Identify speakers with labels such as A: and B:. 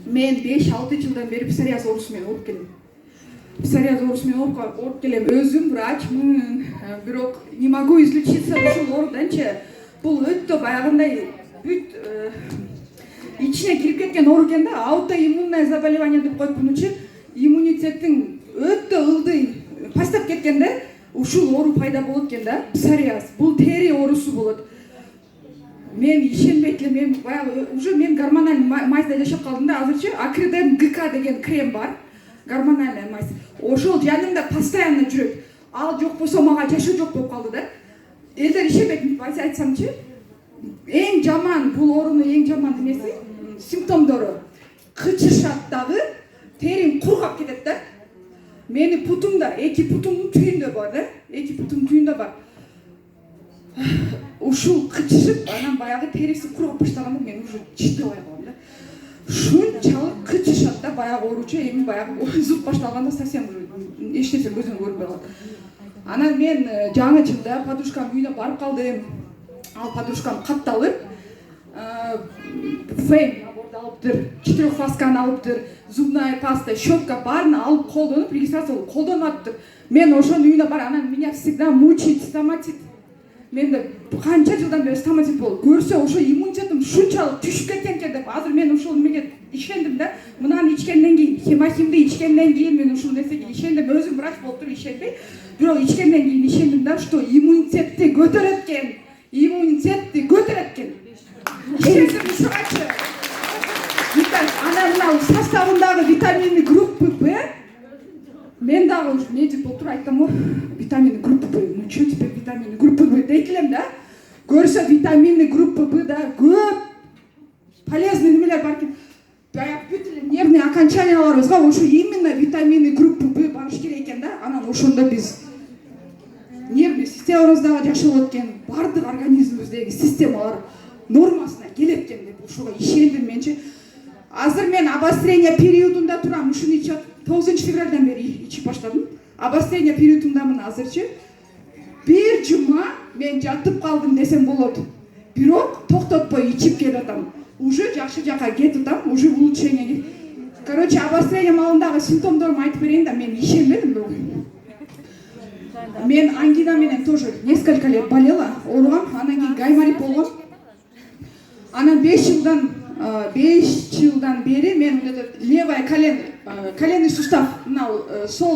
A: Мен 5-6 жылдан бeri псориаз оорусумен ооруп келем. Псориаз оорусумен ооруп келем. Өзүм врачмын, бирок не могу излечиться ушул ооруданчы. Бул өтө баягындай бүт ичине кирип кеткен оору экен да, аутоиммунное заболевание деп коюп мунучу. Иммунитеттин өтө ылдый пастап кеткен да, ушул оору пайда болот экен да, псориаз. Бул тери оорусу болот. Мен ишенбейт элем, мен баягы уже мен гормональный мазьда жашап калдым да, азырчы Акриден ГК деген крем бар. Гормональная мазь. Ошол жанымда постоянно жүрөт. Ал жок болсо мага жашоо жок болуп калды да. Элдер ишенбейт, айтсамчы. Эң жаман бул оорунун эң жаман эмеси, симптомдору кычышат дагы, терим кургап кетет да. Мени путумда, эки путумдун түйүндө бар да, эки путумдун түйүндө бар. Ушул кычышып, анан баягы териси кургап баштаганда мен уже чыдабай калдым да. Шунчалык кычышат да баягы ооручу, эми баягы зуп башталганда совсем эч нерсе көзүмө көрүнбөй калат. Анан мен жаңы жылда подружкамдын үйүнө барып калдым. Ал подружкам катталып, фейм наборду алыптыр, 4-фасканы алыптыр, зубная паста, щетка баарын алып колдонуп, регистрация колдонуп атыптыр. Мен ошонун үйүнө бар, анан меня всегда мучить стоматит. Менде канча жылдан бери стоматит болуп, көрсө ошо иммунитетим шунчалык түшүп кеткен экен деп, азыр мен ушул эмеге ишендим да. Мынаны ичкенден кийин, хемохимди ичкенден кийин мен ушул нерсеге ишендим. Өзүм врач болуп туруп ишенбей, бирок ичкенден кийин ишендим да, что иммунитетти көтөрөт экен. Иммунитетти көтөрөт экен. Ишендим ушугачы. Анан мына составындагы витаминный группы Б. Мен дагы уж медик болуп туруп айттым го, витаминный группа Б. Ну что теперь витаминный группа Б дейт элем да? Көрсө витаминный группа Б да көп полезный немелер бар экен. Баягы бүт эле нервный окончанияларыбызга ошо именно витаминный группа Б барыш керек экен да. Анан ошондо биз нервный системабызда жакшы болот экен, бардык организмибиздеги системалар нормасына келет экен деп ошого ишендим менчи. Азыр мен обострение периодунда турам, ушуну ичип 9 февралдан бери ичип баштадым. Обострение периодундамын азырчы. Бир жума мен жатып калдым десем болот. Бирок токтотпой ичип келатам. Уже жакшы жака кетип атам, уже улучшение. Короче, обострение малындагы симптомдорумду айтып берейин да, мен ишенбедим бирок. Мен ангина менен тоже несколько лет болела, ооругам, анан кийин гайморит болгон. Анан 5 жылдан бери мен левая коленный сустав, сол